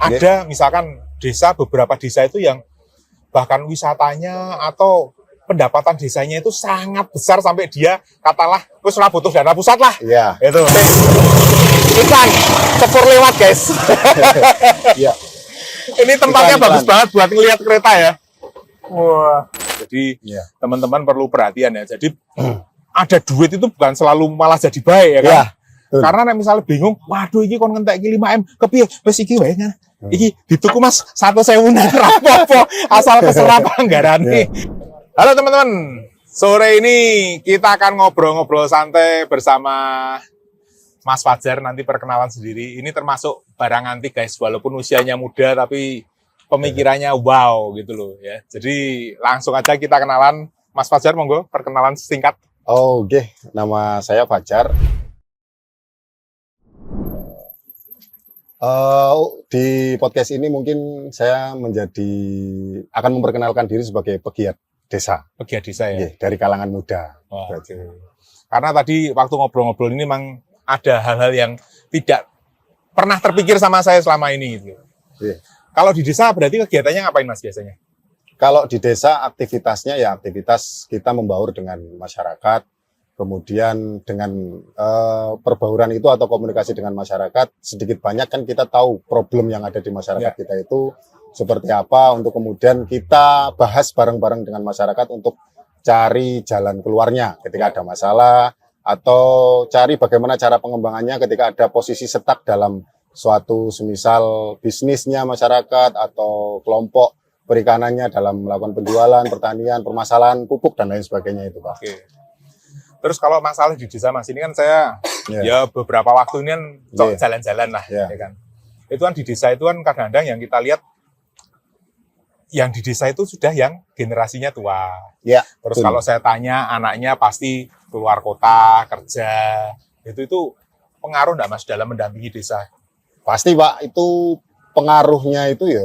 Ada misalkan beberapa desa itu yang bahkan wisatanya atau pendapatan desanya itu sangat besar sampai dia katalah wis ora butuh dana pusat lah. Iya. Itu. Ikan sepur lewat, guys. Iya. Ini tempatnya bagus banget buat ngelihat kereta ya. Wah. Jadi teman-teman perlu perhatian ya. Jadi ada duit itu bukan selalu malah jadi baik ya kan. Iya. Karena misalnya bingung, waduh iki kon ngentek iki 5M, kepiye? Wis iki wae kan. Iki dituku Mas 1.000 apa-apa asal keserap anggarane. Halo teman-teman. Sore ini kita akan ngobrol-ngobrol santai bersama Mas Fajar, nanti perkenalan sendiri. Ini termasuk barang antik guys, walaupun usianya muda tapi pemikirannya wow gitu loh ya. Jadi langsung aja kita kenalan. Mas Fajar, monggo perkenalan singkat. Oke, nama saya Fajar. Di podcast ini mungkin saya akan memperkenalkan diri sebagai pegiat desa. Pegiat desa ya? Dari kalangan muda. Wah, karena tadi waktu ngobrol-ngobrol ini memang ada hal-hal yang tidak pernah terpikir sama saya selama ini. Gitu. Kalau di desa berarti kegiatannya ngapain Mas biasanya? Kalau di desa aktivitasnya ya aktivitas kita membaur dengan masyarakat, kemudian dengan perbauran itu atau komunikasi dengan masyarakat, sedikit banyak kan kita tahu problem yang ada di masyarakat kita itu seperti apa, untuk kemudian kita bahas bareng-bareng dengan masyarakat untuk cari jalan keluarnya ketika ada masalah, atau cari bagaimana cara pengembangannya ketika ada posisi stuck dalam suatu semisal bisnisnya masyarakat atau kelompok perikanannya dalam melakukan penjualan, pertanian, permasalahan pupuk dan lain sebagainya itu Pak. Oke. Terus kalau masalah di desa Mas, ini kan saya ya beberapa waktu ini kan jalan-jalan lah, ya kan. Itu kan di desa itu kan kadang-kadang yang kita lihat, yang di desa itu sudah yang generasinya tua. Terus kalau saya tanya anaknya pasti keluar kota, kerja, itu pengaruh enggak Mas dalam mendampingi desa? Pasti Pak, itu pengaruhnya itu ya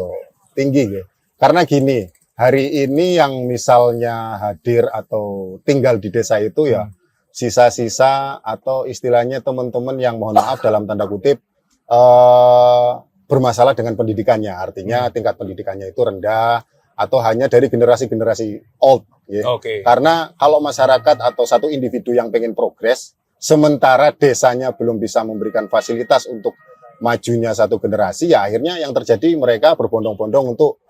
tinggi ya. Karena gini, hari ini yang misalnya hadir atau tinggal di desa itu ya sisa-sisa atau istilahnya teman-teman yang mohon maaf dalam tanda kutip bermasalah dengan pendidikannya, artinya tingkat pendidikannya itu rendah atau hanya dari generasi-generasi old ya. Karena kalau masyarakat atau satu individu yang pengen progres sementara desanya belum bisa memberikan fasilitas untuk majunya satu generasi, ya akhirnya yang terjadi mereka berbondong-bondong untuk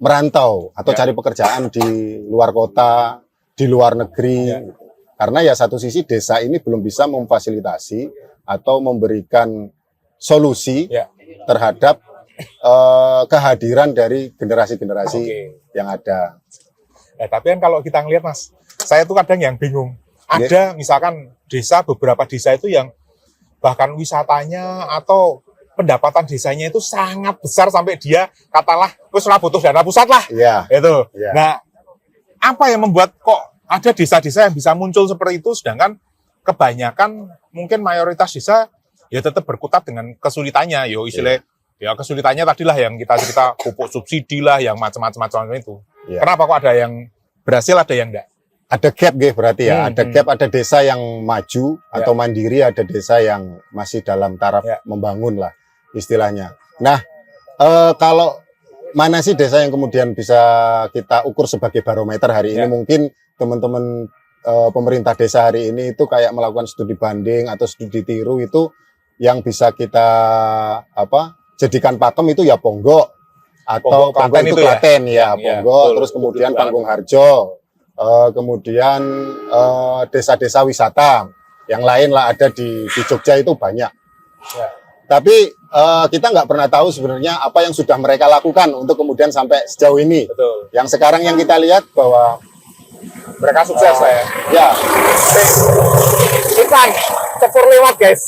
merantau atau cari pekerjaan di luar kota, di luar negeri. Karena ya satu sisi desa ini belum bisa memfasilitasi atau memberikan solusi terhadap kehadiran dari generasi-generasi yang ada. Tapi kan kalau kita ngelihat Mas, saya tuh kadang yang bingung. Ada misalkan beberapa desa itu yang bahkan wisatanya atau pendapatan desanya itu sangat besar sampai dia katalah wis ora butuh dana pusat lah. Itu. Nah, apa yang membuat kok ada desa-desa yang bisa muncul seperti itu, sedangkan kebanyakan mungkin mayoritas desa ya tetap berkutat dengan kesulitannya, istilahnya ya kesulitannya tadilah yang kita cerita pupuk subsidi lah, yang macam-macam itu. Kenapa kok ada yang berhasil, ada yang enggak? Ada gap berarti ya, ada gap, ada desa yang maju atau mandiri, ada desa yang masih dalam taraf membangun lah istilahnya. Nah, kalau mana sih desa yang kemudian bisa kita ukur sebagai barometer hari ini? Mungkin teman-teman pemerintah desa hari ini itu kayak melakukan studi banding atau studi tiru, itu yang bisa kita jadikan pakem itu ya Ponggok atau Ponggok itu Klaten Ponggok, terus kemudian Panggung Harjo, kemudian desa-desa wisata yang lain lah ada di Jogja itu banyak. Tapi kita nggak pernah tahu sebenarnya apa yang sudah mereka lakukan untuk kemudian sampai sejauh ini. Yang sekarang yang kita lihat bahwa mereka sukses ya. Ikan sepur lewat guys.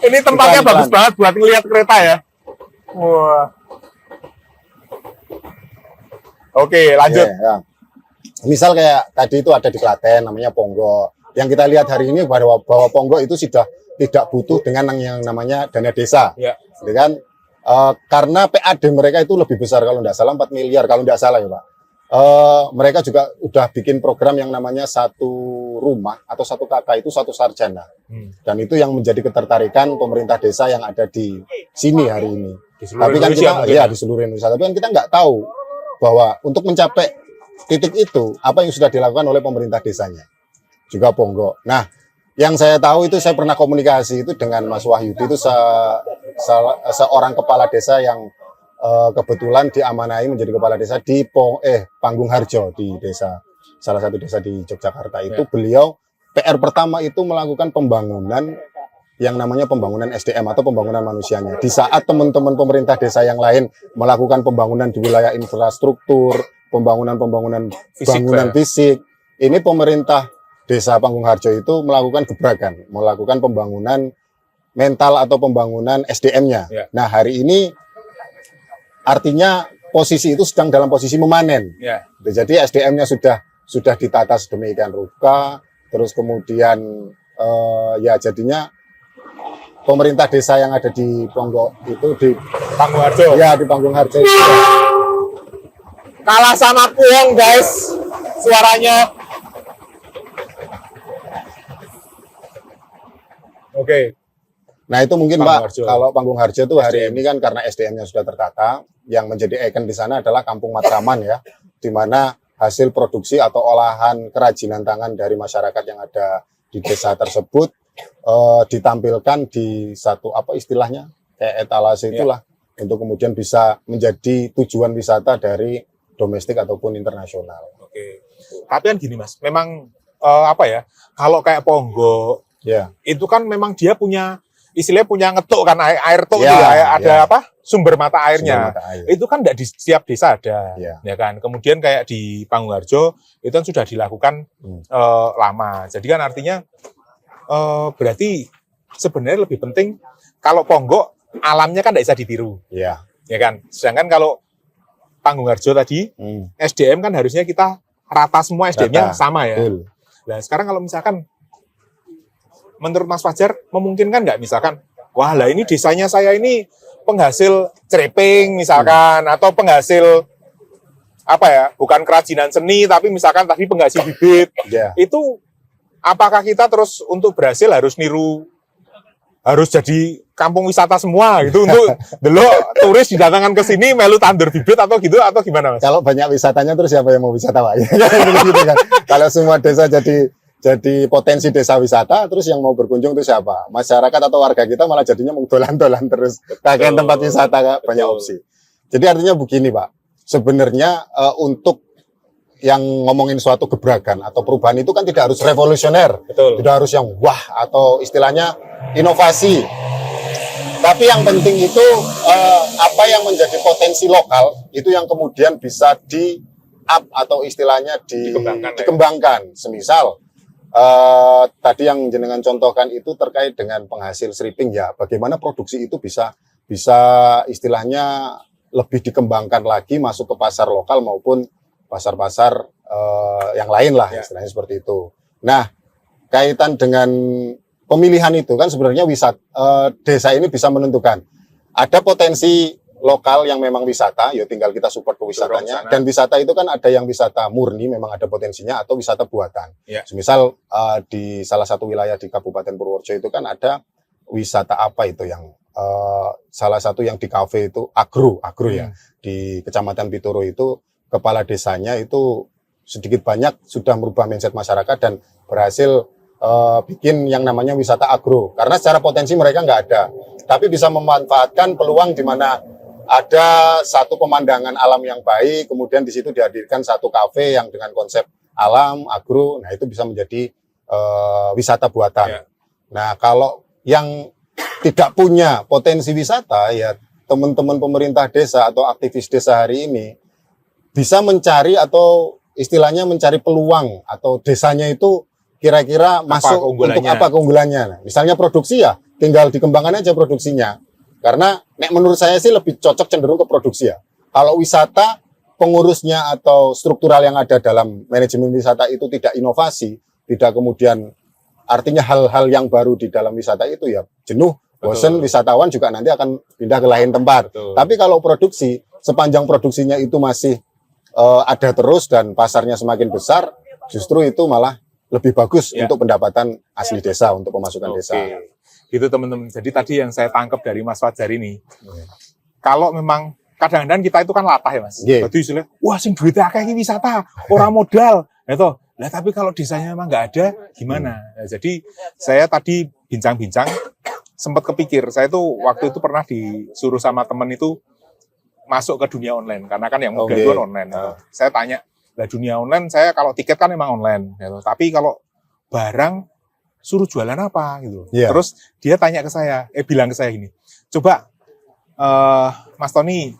Ini tempatnya bagus banget buat ngelihat kereta ya. Wah. Oke, lanjut. Misal kayak tadi itu ada di Klaten namanya Ponggok. Yang kita lihat hari ini bahwa Ponggok itu sudah tidak butuh dengan yang namanya dana desa. Kan? Karena PAD mereka itu lebih besar, kalau tidak salah 4 miliar kalau tidak salah ya Pak. Mereka juga udah bikin program yang namanya satu rumah atau satu kakak itu satu sarjana. Dan itu yang menjadi ketertarikan pemerintah desa yang ada di sini hari ini. Di seluruh Tapi kan Indonesia kita mungkin ya di seluruh Indonesia. Tapi kan kita nggak tahu bahwa untuk mencapai titik itu apa yang sudah dilakukan oleh pemerintah desanya juga Ponggok. Nah, yang saya tahu itu saya pernah komunikasi itu dengan Mas Wahyudi itu seorang kepala desa yang kebetulan diamanai menjadi kepala desa di Panggung Harjo di desa salah satu desa di Yogyakarta itu. Beliau PR pertama itu melakukan pembangunan yang namanya pembangunan SDM atau pembangunan manusianya. Di saat teman-teman pemerintah desa yang lain melakukan pembangunan di wilayah infrastruktur, pembangunan fisik, ini pemerintah desa Panggung Harjo itu melakukan gebrakan, melakukan pembangunan mental atau pembangunan SDM-nya. Ya. Nah, hari ini artinya posisi itu sedang dalam posisi memanen. Ya. Jadi SDM-nya sudah ditata sedemikian rupa, terus kemudian ya jadinya pemerintah desa yang ada di Ponggok itu di Panggung Harjo. Ya, di Panggung Harjo. Kalah sama Puong, guys. Suaranya. Oke. Nah, itu mungkin Panggung Pak, Harjo. kalau Panggung Harjo itu hari SDM. ini kan karena SDM-nya sudah tertata, yang menjadi ikon di sana adalah Kampung Matraman ya, di mana hasil produksi atau olahan kerajinan tangan dari masyarakat yang ada di desa tersebut ditampilkan di satu apa istilahnya kayak etalase itulah untuk kemudian bisa menjadi tujuan wisata dari domestik ataupun internasional. Oke. Tapi kan gini Mas, memang apa ya? Kalau kayak Ponggok Ya, itu kan memang dia punya istilahnya punya ngetuk kan air tuk Ya, itu ya, ada ya. apa? Sumber mata airnya. sumber mata air. Itu kan tidak di setiap desa ada, Ya. ya kan. Kemudian kayak di Panggung Harjo itu kan sudah dilakukan lama. Jadi kan artinya berarti sebenarnya lebih penting kalau Ponggok alamnya kan tidak bisa ditiru, Ya. ya kan. Sedangkan kalau Panggung Harjo tadi SDM kan harusnya kita rata semua SDM-nya Rata. sama ya. Betul. Nah sekarang kalau misalkan menurut Mas Fajar memungkinkan nggak misalkan, wah lah ini desanya saya ini penghasil cereping misalkan atau penghasil apa ya, bukan kerajinan seni tapi misalkan tadi penghasil bibit, Ya. itu apakah kita terus untuk berhasil harus niru, harus jadi kampung wisata semua gitu untuk delok turis didatangkan ke sini melu tandur bibit atau gitu atau gimana Mas? Kalau banyak wisatanya terus siapa yang mau wisata Pak? Gitu kan. Kalau semua desa jadi potensi desa wisata, terus yang mau berkunjung itu siapa? Masyarakat atau warga kita malah jadinya mau dolan-dolan terus. Kakek tempat wisata banyak opsi. Jadi artinya begini Pak, sebenarnya untuk yang ngomongin suatu gebrakan atau perubahan itu kan tidak harus revolusioner, Betul. tidak harus yang wah atau istilahnya inovasi. Tapi yang penting itu apa yang menjadi potensi lokal itu yang kemudian bisa di up atau istilahnya dikembangkan. Semisal tadi yang jenengan contohkan itu terkait dengan penghasil seriping ya, bagaimana produksi itu bisa istilahnya lebih dikembangkan lagi masuk ke pasar lokal maupun pasar-pasar yang lain lah, istilahnya seperti itu. Nah, kaitan dengan pemilihan itu kan sebenarnya desa ini bisa menentukan ada potensi lokal yang memang wisata, ya tinggal kita support ke wisatanya. Dan wisata itu kan ada yang wisata murni, memang ada potensinya, atau wisata buatan. Ya. Misal di salah satu wilayah di Kabupaten Purworejo itu kan ada wisata apa itu yang salah satu yang di kafe itu agro ya, di Kecamatan Pitoro itu kepala desanya itu sedikit banyak sudah merubah mindset masyarakat dan berhasil bikin yang namanya wisata agro. Karena secara potensi mereka nggak ada, tapi bisa memanfaatkan peluang di mana ada satu pemandangan alam yang baik, kemudian di situ dihadirkan satu kafe yang dengan konsep alam, agro, nah itu bisa menjadi wisata buatan. Ya. Nah, kalau yang tidak punya potensi wisata, ya teman-teman pemerintah desa atau aktivis desa hari ini bisa mencari atau istilahnya mencari peluang atau desanya itu kira-kira masuk untuk apa keunggulannya. Nah, misalnya produksi ya, tinggal dikembangkan aja produksinya. Karena menurut saya sih lebih cocok cenderung ke produksi ya. Kalau wisata, pengurusnya atau struktural yang ada dalam manajemen wisata itu tidak inovasi, tidak kemudian artinya hal-hal yang baru di dalam wisata itu ya jenuh, bosen, wisatawan juga nanti akan pindah ke lain tempat. Betul. Tapi kalau produksi, sepanjang produksinya itu masih ada terus dan pasarnya semakin besar, justru itu malah lebih bagus untuk pendapatan asli desa, untuk pemasukan desa. Gitu teman-teman. Jadi tadi yang saya tangkap dari Mas Fajar ini, kalau memang kadang-kadang kita itu kan latah ya Mas. Berarti istilahnya, wah sing duitnya akeh iki wisata, orang modal. Gitu. Nah, tapi kalau desanya memang nggak ada, gimana? Nah, jadi saya tadi bincang-bincang, sempat kepikir, saya tuh waktu itu pernah disuruh sama temen itu masuk ke dunia online, karena kan yang muda itu online. Gitu. Saya tanya, lah dunia online, saya kalau tiket kan memang online. Gitu. Tapi kalau barang, suruh jualan apa? Gitu. Terus dia tanya ke saya, bilang ke saya gini, coba Mas Tony,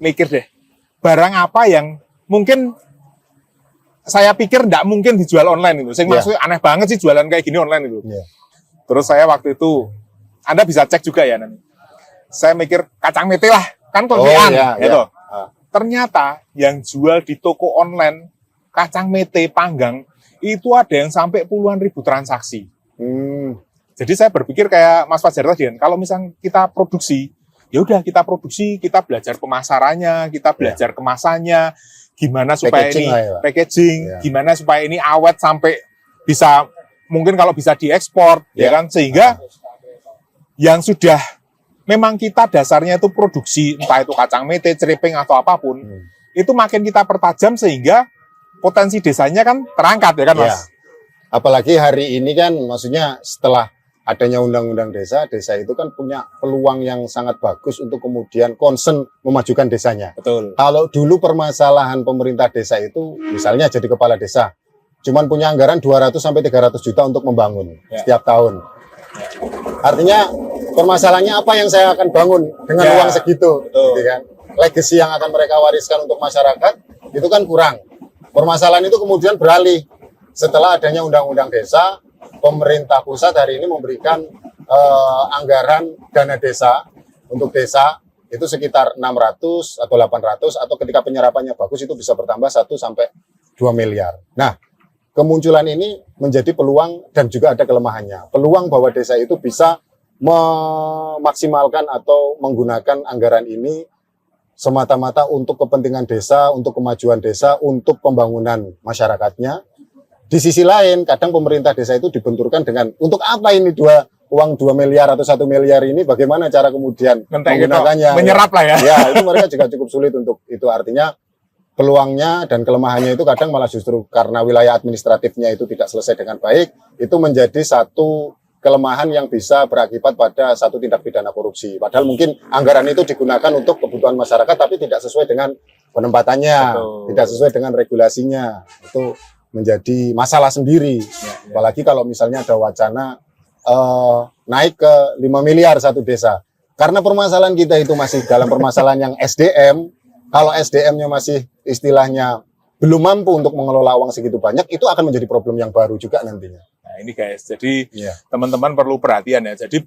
mikir deh, barang apa yang mungkin saya pikir enggak mungkin dijual online itu. Saya maksudnya aneh banget sih jualan kayak gini online itu. Terus saya waktu itu, Anda bisa cek juga ya nanti. Saya mikir kacang mete lah, kan konvean gitu. Ternyata yang jual di toko online kacang mete panggang itu ada yang sampai puluhan ribu transaksi. Jadi saya berpikir kayak Mas Fajar tadi kan, kalau misalnya kita produksi, ya udah kita produksi, kita belajar pemasarannya, kita belajar kemasannya, gimana supaya packaging, gimana supaya ini awet sampai bisa, mungkin kalau bisa diekspor, ya kan, sehingga yang sudah memang kita dasarnya itu produksi, entah itu kacang mete, ceriping atau apapun, itu makin kita pertajam sehingga potensi desanya kan terangkat ya kan Mas. Apalagi hari ini kan, maksudnya setelah adanya undang-undang desa, desa itu kan punya peluang yang sangat bagus untuk kemudian concern memajukan desanya. Betul. Kalau dulu permasalahan pemerintah desa itu, misalnya jadi kepala desa, cuman punya anggaran 200 sampai 300 juta untuk membangun setiap tahun. Artinya permasalahannya apa yang saya akan bangun dengan uang segitu, gitu kan? Legacy yang akan mereka wariskan untuk masyarakat itu kan kurang. Permasalahan itu kemudian beralih setelah adanya undang-undang desa. Pemerintah pusat hari ini memberikan anggaran dana desa untuk desa itu sekitar 600 atau 800 atau ketika penyerapannya bagus itu bisa bertambah 1 sampai 2 miliar. Nah, kemunculan ini menjadi peluang dan juga ada kelemahannya. Peluang bahwa desa itu bisa memaksimalkan atau menggunakan anggaran ini semata-mata untuk kepentingan desa, untuk kemajuan desa, untuk pembangunan masyarakatnya. Di sisi lain, kadang pemerintah desa itu dibenturkan dengan, untuk apa ini uang 2 miliar atau 1 miliar ini, bagaimana cara kemudian menggunakannya. Menyerap lah ya. Ya, itu mereka juga cukup sulit untuk itu. Artinya, peluangnya dan kelemahannya itu kadang malah justru karena wilayah administratifnya itu tidak selesai dengan baik, itu menjadi satu kelemahan yang bisa berakibat pada satu tindak pidana korupsi. Padahal mungkin anggaran itu digunakan untuk kebutuhan masyarakat, tapi tidak sesuai dengan penempatannya, tidak sesuai dengan regulasinya. Itu menjadi masalah sendiri. Apalagi kalau misalnya ada wacana naik ke 5 miliar satu desa. Karena permasalahan kita itu masih dalam permasalahan yang SDM, kalau SDM-nya masih istilahnya belum mampu untuk mengelola uang segitu banyak, itu akan menjadi problem yang baru juga nantinya. Nah ini guys, jadi teman-teman perlu perhatian ya. Jadi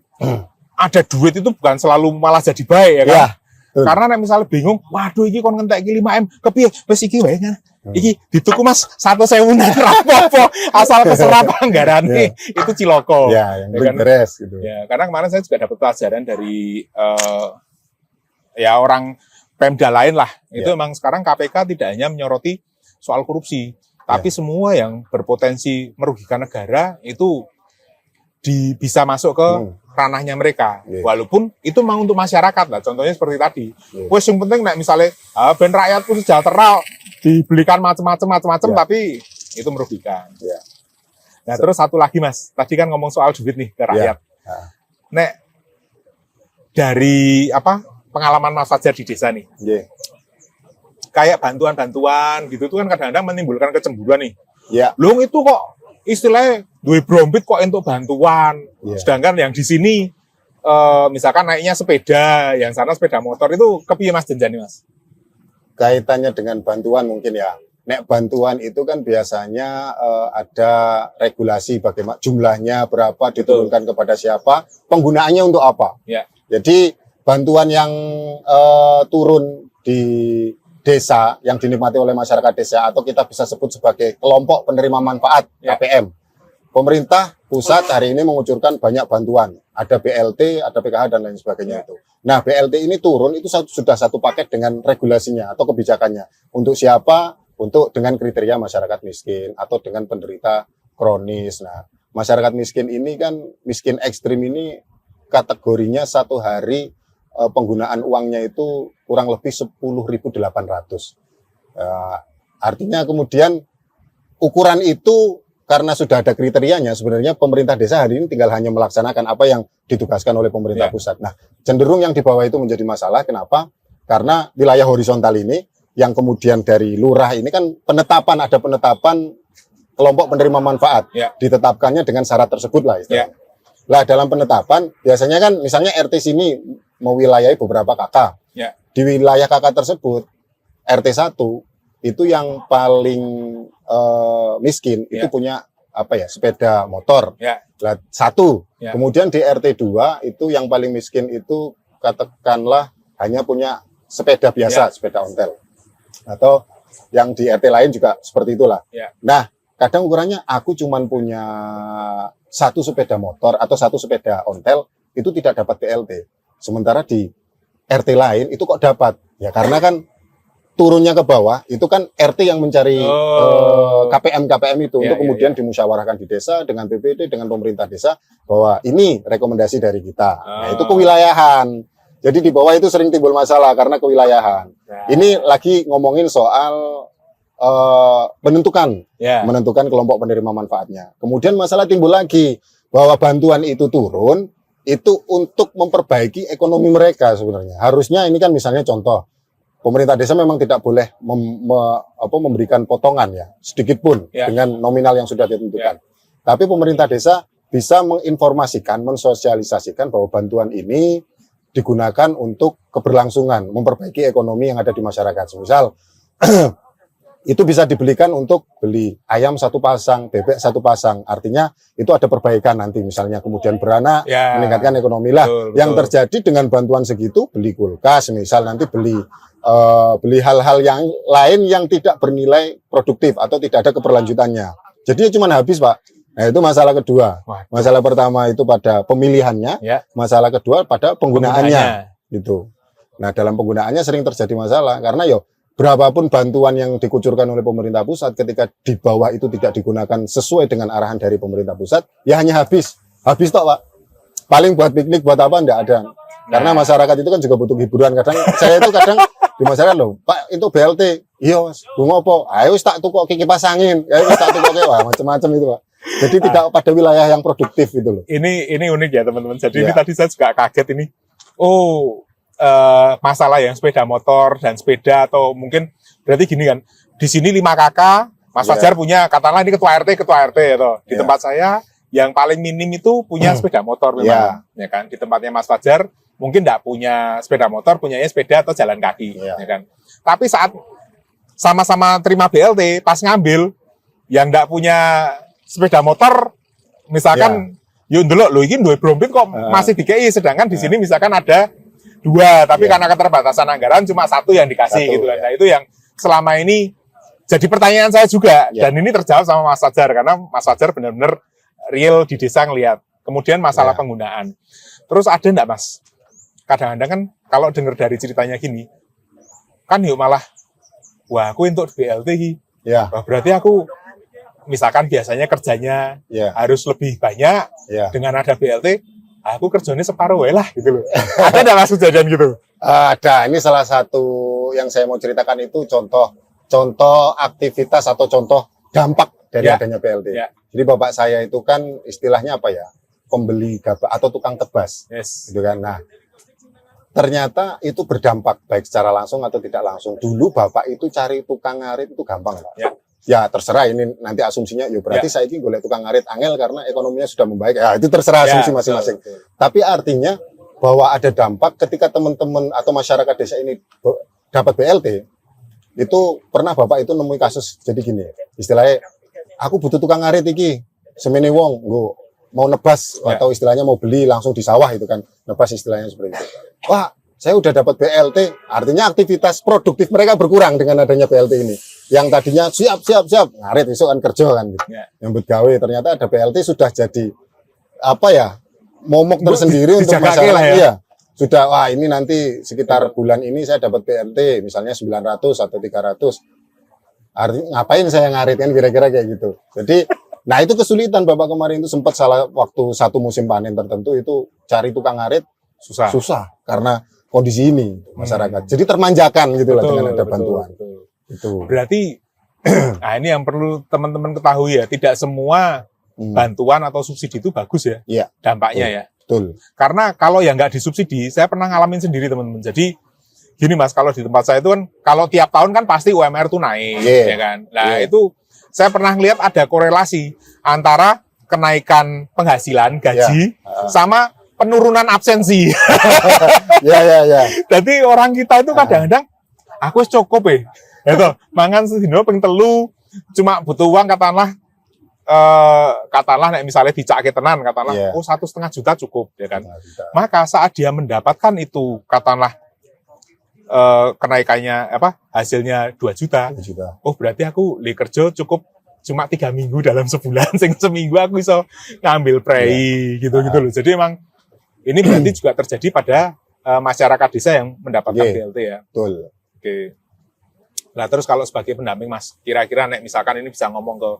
ada duit itu bukan selalu malah jadi baik ya kan. Karena misalnya bingung, waduh iki kon ngentek iki 5M, kepiye wis iki wae kan. Iki dituku Mas 1.000 apa asal keserap anggarane itu ciloko. Ya, yang penting beres gitu. Ya, karena kemarin saya juga dapat pelajaran dari ya orang Pemda lain lah. Itu memang sekarang KPK tidak hanya menyoroti soal korupsi, tapi semua yang berpotensi merugikan negara itu bisa masuk ke ranahnya mereka. Walaupun itu memang untuk masyarakat lah. Contohnya seperti tadi. Wes yang penting nek misalnya ben rakyatku sejahtera dibelikan macam-macam tapi itu merugikan. Nah, terus satu lagi Mas. Tadi kan ngomong soal duit nih ke rakyat. Nek dari pengalaman Mas Fajar di desa nih. Kayak bantuan-bantuan gitu tuh kan kadang-kadang menimbulkan kecemburuan nih. Lu itu kok istilahnya duwe brompit kok untuk bantuan. Sedangkan yang di sini misalkan naiknya sepeda, yang sana sepeda motor itu kepiye Mas jenjane Mas? Kaitannya dengan bantuan mungkin ya. Nek bantuan itu kan biasanya ada regulasi bagaimana jumlahnya berapa diturunkan kepada siapa, penggunaannya untuk apa. Jadi bantuan yang turun di desa yang dinikmati oleh masyarakat desa atau kita bisa sebut sebagai kelompok penerima manfaat KPM. Pemerintah pusat hari ini mengucurkan banyak bantuan. Ada BLT, ada PKH dan lain sebagainya itu. Nah, BLT ini turun itu sudah satu paket dengan regulasinya atau kebijakannya. Untuk siapa? Untuk dengan kriteria masyarakat miskin atau dengan penderita kronis. Nah, masyarakat miskin ini kan miskin ekstrim ini kategorinya satu hari penggunaan uangnya itu kurang lebih 10.800. Artinya kemudian ukuran itu karena sudah ada kriterianya, sebenarnya pemerintah desa hari ini tinggal hanya melaksanakan apa yang ditugaskan oleh pemerintah pusat. Nah, cenderung yang di bawah itu menjadi masalah. Kenapa? Karena wilayah horizontal ini, yang kemudian dari lurah ini kan ada penetapan kelompok penerima manfaat. Ditetapkannya dengan syarat tersebut lah. Lah, dalam penetapan, biasanya kan misalnya RT sini mewilayahi beberapa kakak. Di wilayah kakak tersebut, RT 1, itu yang paling miskin itu punya sepeda motor. Satu. Kemudian di RT 2 itu yang paling miskin itu katakanlah hanya punya sepeda biasa, sepeda ontel. Atau yang di RT lain juga seperti itulah. Nah, kadang ukurannya aku cuman punya satu sepeda motor atau satu sepeda ontel, itu tidak dapat BLT. Sementara di RT lain itu kok dapat? Ya karena kan turunnya ke bawah, itu kan RT yang mencari KPM itu untuk kemudian dimusyawarahkan di desa dengan BPD, dengan pemerintah desa, bahwa ini rekomendasi dari kita. Nah, itu kewilayahan. Jadi di bawah itu sering timbul masalah karena kewilayahan. Ini lagi ngomongin soal menentukan kelompok penerima manfaatnya. Kemudian masalah timbul lagi, bahwa bantuan itu turun, itu untuk memperbaiki ekonomi mereka sebenarnya. Harusnya ini kan misalnya contoh, pemerintah desa memang tidak boleh memberikan potongan ya, sedikit pun dengan nominal yang sudah ditentukan. Tapi pemerintah desa bisa menginformasikan, mensosialisasikan bahwa bantuan ini digunakan untuk keberlangsungan, memperbaiki ekonomi yang ada di masyarakat. Misal, itu bisa dibelikan untuk beli ayam 1 pasang, bebek 1 pasang. Artinya itu ada perbaikan nanti, misalnya kemudian beranak, meningkatkan ekonomi lah. Yang terjadi dengan bantuan segitu, beli kulkas, misal nanti beli hal-hal yang lain yang tidak bernilai produktif atau tidak ada keberlanjutannya. Jadi cuma habis, Pak. Nah, itu masalah kedua. Masalah pertama itu pada pemilihannya, masalah kedua pada penggunaannya. Gitu. Nah, dalam penggunaannya sering terjadi masalah karena berapapun bantuan yang dikucurkan oleh pemerintah pusat, ketika di bawah itu tidak digunakan sesuai dengan arahan dari pemerintah pusat, ya hanya habis toh, Pak. Paling buat piknik, buat apa, enggak ada. Karena masyarakat itu kan juga butuh hiburan. Saya itu kadang di masyarakat loh, Pak, itu BLT, iya mas, bunga apa? Ayo tak tukok kipas angin, ayo tak tukok macam-macam itu, Pak. Jadi tidak pada wilayah yang produktif gitu loh. Ini unik ya teman-teman. Jadi ini tadi saya juga kaget ini. Masalah yang sepeda motor dan sepeda, atau mungkin berarti gini kan, di sini 5 kakak, Mas Fajar punya, katakanlah ini ketua RT atau di tempat saya yang paling minim itu punya sepeda motor memang, ya kan. Di tempatnya Mas Fajar mungkin enggak punya sepeda motor, punyanya sepeda atau jalan kaki, ya kan. Tapi saat sama-sama terima BLT, pas ngambil yang enggak punya sepeda motor, misalkan yuk ndelok lho iki duwe brompin kok masih dikei, sedangkan di sini misalkan ada 2, tapi karena keterbatasan anggaran cuma 1 yang dikasih gitu kan. Nah, itu yang selama ini jadi pertanyaan saya juga, dan ini terjawab sama Mas Fajar karena Mas Fajar benar-benar real di desa ngelihat. Kemudian masalah penggunaan. Terus ada enggak, Mas? Kadang-kadang kan kalau dengar dari ceritanya gini, kan yuk malah wah aku untuk BLT iki. Wah, berarti aku misalkan biasanya kerjanya harus lebih banyak, dengan ada BLT, aku kerjanya separuh lah gitu loh. Ada enggak Mas kejadian gitu? Ada. Ini salah satu yang saya mau ceritakan itu contoh aktivitas atau contoh dampak dari adanya BLT. Jadi bapak saya itu kan istilahnya apa ya? Pembeli gabah atau tukang tebas. Gitu kan. Nah, ternyata itu berdampak baik secara langsung atau tidak langsung. Dulu bapak itu cari tukang ngarit itu gampang, Pak. Ya terserah, ini nanti asumsinya berarti saya ini golek tukang ngarit angel karena ekonominya sudah membaik. Ya itu terserah asumsi masing-masing. Tapi artinya bahwa ada dampak ketika teman-teman atau masyarakat desa ini dapat BLT. Itu pernah bapak itu nemui kasus jadi gini, istilahnya aku butuh tukang ngarit iki, semene wong mau nebas atau istilahnya mau beli langsung di sawah itu kan, nebas istilahnya seperti itu. Wah, saya udah dapat BLT, artinya aktivitas produktif mereka berkurang dengan adanya BLT ini. Yang tadinya siap ngarit besok kan kerja kan gitu. Nyambut gawe, ternyata ada BLT sudah jadi momok tersendiri untuk masyarakat. Sudah, wah ini nanti sekitar bulan ini saya dapat BLT misalnya 900 atau 300. Artinya ngapain saya ngarit kan kira-kira kayak gitu. Jadi Nah itu kesulitan Bapak kemarin itu sempat salah waktu satu musim panen tertentu itu cari tukang ngarit susah karena kondisi ini masyarakat. Jadi termanjakan gitu lah dengan ada bantuan. Itu. Berarti nah ini yang perlu teman-teman ketahui ya, tidak semua bantuan atau subsidi itu bagus ya, dampaknya ya. Betul. Karena kalau yang nggak disubsidi, saya pernah ngalamin sendiri teman-teman. Jadi gini Mas, kalau di tempat saya itu kan, kalau tiap tahun kan pasti UMR tuh naik, ya kan. Nah itu saya pernah lihat ada korelasi antara kenaikan penghasilan gaji sama penurunan absensi. Ya. Jadi orang kita itu kadang-kadang, aku cukup itu mangan sedino ping telu, cuma butuh uang katakanlah nek misalnya dicake tenan katakanlah 1,5 juta cukup ya kan. Maka saat dia mendapatkan itu katakanlah kenaikannya hasilnya 2 juta. Oh berarti aku kerja cukup cuma 3 minggu dalam sebulan, seminggu aku bisa ngambil prei gitu-gitu loh. Jadi emang ini berarti juga terjadi pada masyarakat desa yang mendapatkan BLT ya. Betul. Oke. Nah terus kalau sebagai pendamping Mas, kira-kira nek misalkan ini bisa ngomong ke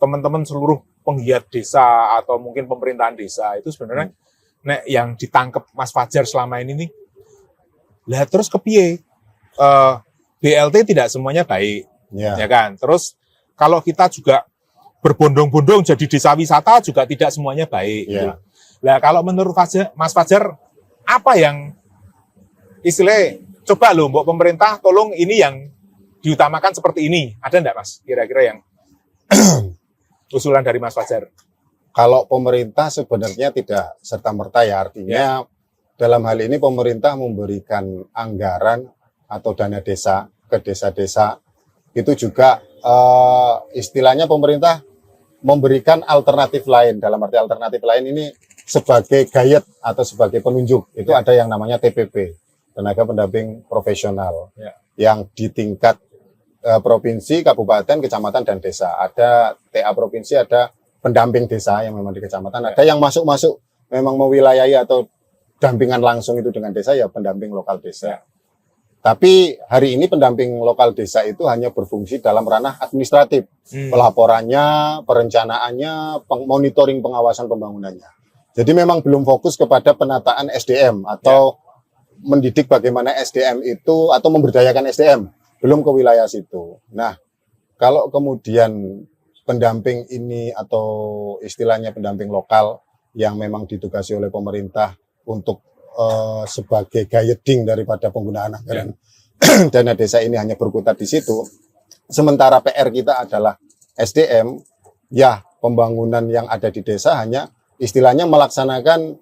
teman-teman seluruh penggiat desa atau mungkin pemerintahan desa itu sebenarnya nek yang ditangkap Mas Fajar selama ini nih, lah terus kepiye? BLT tidak semuanya baik, ya kan? Terus kalau kita juga berbondong-bondong jadi desa wisata juga tidak semuanya baik. Gitu. Nah kalau menurut Mas Fajar, apa yang istilahnya coba loh mbok pemerintah tolong ini yang diutamakan seperti ini, ada enggak Mas kira-kira yang usulan dari Mas Fajar? Kalau pemerintah sebenarnya tidak serta-merta ya, artinya dalam hal ini pemerintah memberikan anggaran atau dana desa ke desa-desa itu juga istilahnya pemerintah memberikan alternatif lain. Dalam arti alternatif lain ini sebagai guide atau sebagai penunjuk itu ada yang namanya TPP, tenaga pendamping profesional, yang di tingkat provinsi, kabupaten, kecamatan, dan desa. Ada TA provinsi, ada pendamping desa yang memang di kecamatan. Ada yang masuk-masuk memang mewilayahi atau dampingan langsung itu dengan desa, ya pendamping lokal desa. Tapi hari ini pendamping lokal desa itu hanya berfungsi dalam ranah administratif. Pelaporannya, perencanaannya, monitoring pengawasan pembangunannya. Jadi memang belum fokus kepada penataan SDM atau mendidik bagaimana SDM itu atau memberdayakan SDM. Belum ke wilayah situ. Nah, kalau kemudian pendamping ini atau istilahnya pendamping lokal yang memang ditugasi oleh pemerintah untuk sebagai guiding daripada penggunaan anggaran dana desa ini hanya berkutat di situ, sementara PR kita adalah SDM, ya pembangunan yang ada di desa hanya istilahnya melaksanakan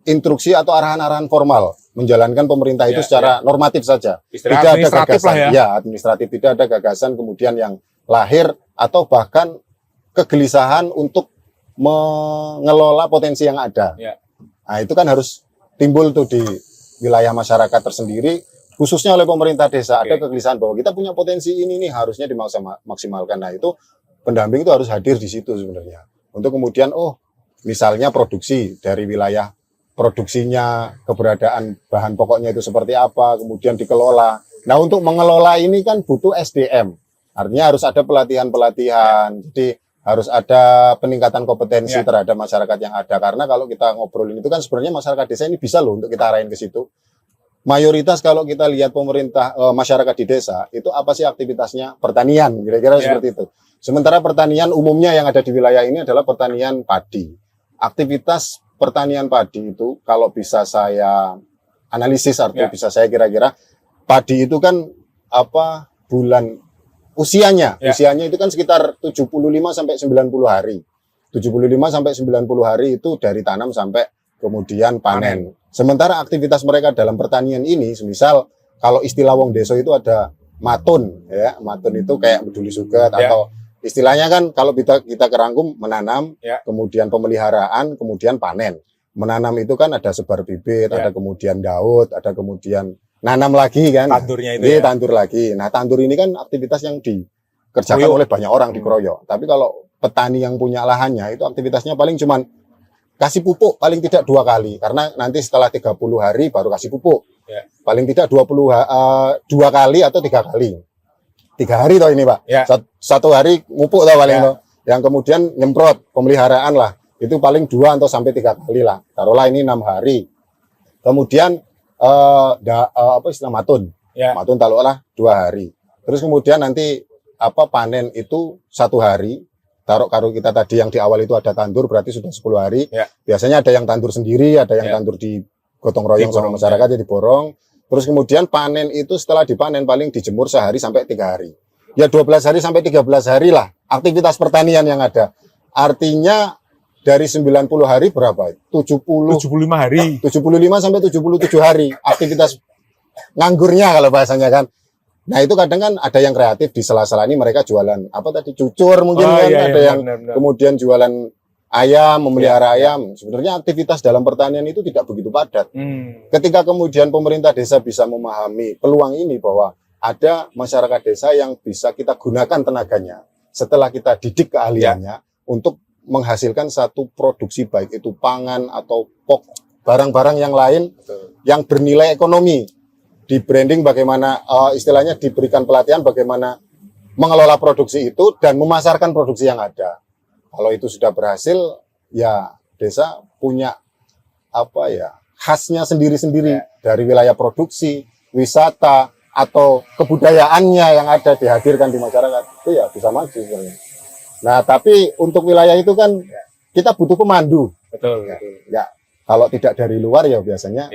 instruksi atau arahan-arahan formal, menjalankan pemerintah itu secara normatif saja. Tidak ada gagasan, administratif, tidak ada gagasan kemudian yang lahir atau bahkan kegelisahan untuk mengelola potensi yang ada. Nah, itu kan harus timbul tuh di wilayah masyarakat tersendiri, khususnya oleh pemerintah desa. Ada kegelisahan bahwa kita punya potensi ini nih, harusnya dimaksimalkan. Nah, itu pendamping itu harus hadir di situ sebenarnya. Untuk kemudian, misalnya produksi dari wilayah produksinya, keberadaan bahan pokoknya itu seperti apa, kemudian dikelola. Nah, untuk mengelola ini kan butuh SDM. Artinya harus ada pelatihan-pelatihan. Jadi harus ada peningkatan kompetensi terhadap masyarakat yang ada. Karena kalau kita ngobrolin itu kan sebenarnya masyarakat desa ini bisa loh untuk kita arahin ke situ. Mayoritas kalau kita lihat pemerintah, masyarakat di desa, itu apa sih aktivitasnya? Pertanian, kira-kira seperti itu. Sementara pertanian umumnya yang ada di wilayah ini adalah pertanian padi. Aktivitas pertanian padi itu kalau bisa saya analisis, artinya bisa saya kira-kira, padi itu kan bulan usianya itu kan sekitar 75 sampai 90 hari. 75 sampai 90 hari itu dari tanam sampai kemudian panen. Sementara aktivitas mereka dalam pertanian ini, misal kalau istilah wong deso itu ada matun, ya. Matun itu kayak peduli sugat atau istilahnya kan kalau kita kerangkum menanam, kemudian pemeliharaan, kemudian panen. Menanam itu kan ada sebar bibit, ada kemudian daud, ada kemudian nanam lagi kan. Tandurnya itu tandur lagi. Nah, tandur ini kan aktivitas yang dikerjakan oleh banyak orang dikeroyok. Tapi kalau petani yang punya lahannya itu aktivitasnya paling cuman kasih pupuk paling tidak 2 kali. Karena nanti setelah 30 hari baru kasih pupuk. Paling tidak 2 kali atau 3 kali. 3 hari toh ini, Pak. 1 hari pupuk toh paling toh. yang kemudian nyemprot pemeliharaan lah, itu paling 2 atau sampai 3 kali lah. Taruhlah ini 6 hari. Kemudian matun. Ya. Matun taruhlah 2 hari. Terus kemudian nanti panen itu 1 hari. Taruh kalau kita tadi yang di awal itu ada tandur berarti sudah 10 hari. Ya. Biasanya ada yang tandur sendiri, ada yang tandur di gotong royong sama masyarakat jadi borong. Terus kemudian panen itu setelah dipanen paling dijemur sehari sampai 3 hari. Ya 12 hari sampai 13 hari lah aktivitas pertanian yang ada. Artinya dari 90 hari berapa? 75 hari. 75 sampai 77 hari aktivitas nganggurnya kalau bahasanya kan. Nah itu kadang kan ada yang kreatif di sela-sela ini mereka jualan cucur mungkin ada yang benar. Kemudian jualan ayam, memelihara ayam. Sebenarnya aktivitas dalam pertanian itu tidak begitu padat. Ketika kemudian pemerintah desa bisa memahami peluang ini bahwa ada masyarakat desa yang bisa kita gunakan tenaganya setelah kita didik keahliannya untuk menghasilkan satu produksi baik itu pangan atau barang-barang yang lain yang bernilai ekonomi. Di branding bagaimana istilahnya diberikan pelatihan bagaimana mengelola produksi itu dan memasarkan produksi yang ada. Kalau itu sudah berhasil, ya desa punya khasnya sendiri-sendiri dari wilayah produksi, wisata atau kebudayaannya yang ada dihadirkan di masyarakat itu ya bisa maju sebenarnya. Nah, tapi untuk wilayah itu kan kita butuh pemandu. Betul. Ya, kalau tidak dari luar ya biasanya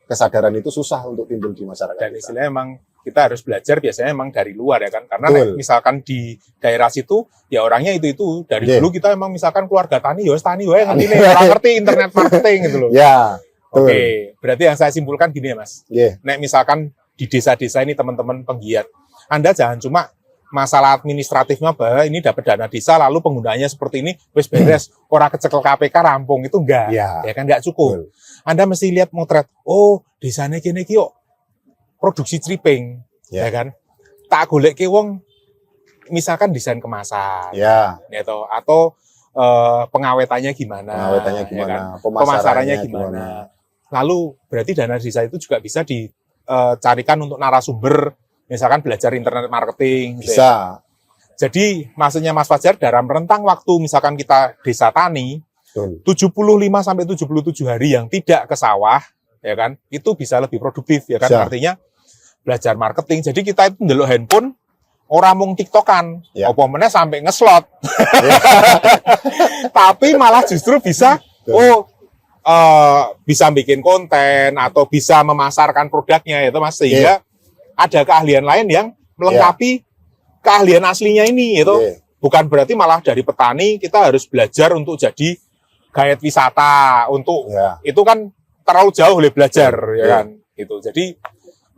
kesadaran itu susah untuk timbul di masyarakat. Dan istilahnya emang kita harus belajar biasanya emang dari luar ya kan, karena misalkan di daerah situ ya orangnya itu dari dulu kita emang misalkan keluarga tani ngerti nih, orang ngerti internet marketing gitu loh. Ya. Oke, berarti yang saya simpulkan gini ya Mas. Nek misalkan di desa-desa ini teman-teman penggiat, Anda jangan cuma masalah administratifnya bahwa ini dapat dana desa lalu penggunaannya seperti ini wis beres, orang kecekel KPK rampung, itu enggak. Ya kan enggak cukup. Anda mesti lihat motret, desanya kene iki kok produksi triping, ya kan? Tak golek ke wong misalkan desain kemasan. Gitu, atau pengawetannya gimana? Ya kan? Pemasarannya gimana? Lalu berarti dana desa itu juga bisa dicarikan untuk narasumber, misalkan belajar internet marketing. Bisa. Gitu ya. Jadi maksudnya Mas Fajar dalam rentang waktu misalkan kita desa tani, 75 sampai 77 hari yang tidak ke sawah, ya kan? Itu bisa lebih produktif, ya kan? Artinya belajar marketing. Jadi kita itu ndelok handphone ora mung TikTokan, apa meneh sampai ngeslot. Tapi malah justru bisa bisa bikin konten atau bisa memasarkan produknya itu Mas, sehingga ada keahlian lain yang melengkapi keahlian aslinya ini itu. Bukan berarti malah dari petani kita harus belajar untuk jadi guide wisata untuk itu kan terlalu jauh oleh belajar ya kan itu. Jadi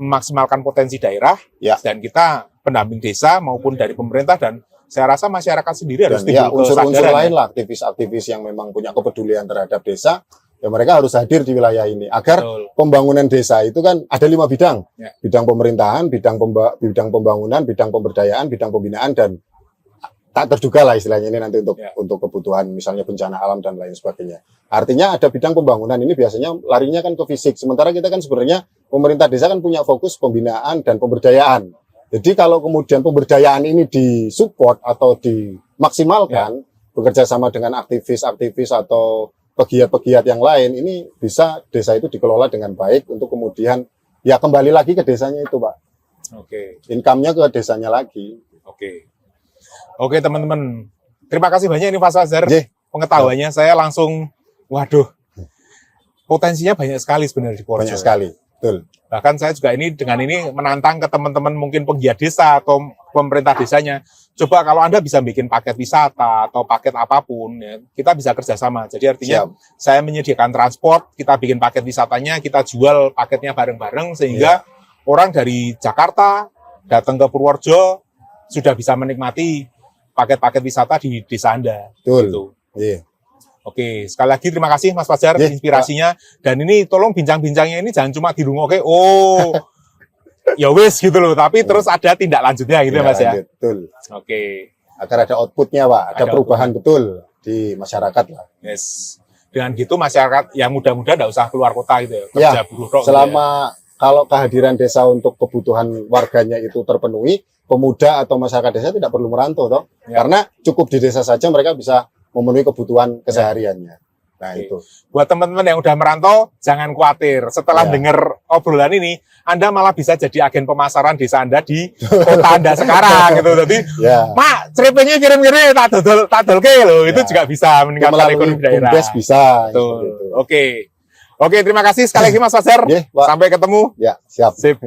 memaksimalkan potensi daerah dan kita pendamping desa maupun dari pemerintah dan saya rasa masyarakat sendiri harus timbul unsur-unsur lain lah, aktivis-aktivis yang memang punya kepedulian terhadap desa, ya mereka harus hadir di wilayah ini agar pembangunan desa itu kan ada 5 bidang, bidang pemerintahan, bidang pembangunan, bidang pemberdayaan, bidang pembinaan, dan tak terduga lah istilahnya ini nanti untuk kebutuhan misalnya bencana alam dan lain sebagainya. Artinya ada bidang pembangunan ini biasanya larinya kan ke fisik, sementara kita kan sebenarnya pemerintah desa kan punya fokus pembinaan dan pemberdayaan. Jadi kalau kemudian pemberdayaan ini disupport atau dimaksimalkan, bekerja sama dengan aktivis-aktivis atau pegiat-pegiat yang lain, ini bisa desa itu dikelola dengan baik untuk kemudian ya kembali lagi ke desanya itu, Pak. Income-nya ke desanya lagi. Oke teman-teman, terima kasih banyak ini Pak Fajar. Pengetahuannya saya langsung, waduh, potensinya banyak sekali sebenarnya di Porejo. Banyak sekali, betul. Bahkan saya juga dengan ini menantang ke teman-teman mungkin penggiat desa atau pemerintah desanya. Coba kalau Anda bisa bikin paket wisata atau paket apapun, ya, kita bisa kerjasama. Jadi artinya saya menyediakan transport, kita bikin paket wisatanya, kita jual paketnya bareng-bareng sehingga orang dari Jakarta datang ke Purworejo sudah bisa menikmati paket-paket wisata di desa Anda. Betul. Gitu. Oke, sekali lagi terima kasih Mas Fajar inspirasinya. Dan ini tolong bincang-bincangnya ini jangan cuma dirungokke, ya wis gitu loh, tapi terus ada tindak lanjutnya gitu ya Mas ya. Betul. Agar ada outputnya Pak, ada perubahan betul di masyarakat lah. Dengan gitu masyarakat yang muda-muda enggak usah keluar kota gitu ya, kerja buruh. Selama kalau kehadiran desa untuk kebutuhan warganya itu terpenuhi, pemuda atau masyarakat desa tidak perlu merantau toh. Ya. Karena cukup di desa saja mereka bisa memenuhi kebutuhan kesehariannya. Nah, Oke. itu. Buat teman-teman yang udah merantau, jangan khawatir. Setelah Ya. dengar obrolan ini, Anda malah bisa jadi agen pemasaran desa Anda di kota Anda sekarang gitu. Jadi, Ya. Mak, ceripenya kirim-kirim, tak dolke loh. Itu Ya. juga bisa meningkatkan Melalui ekonomi daerah. BUMDes bisa. Betul. seperti itu. Oke. Oke, terima kasih sekali lagi Mas Fajar. Oke, Pak. Sampai ketemu. Ya, siap. Sip.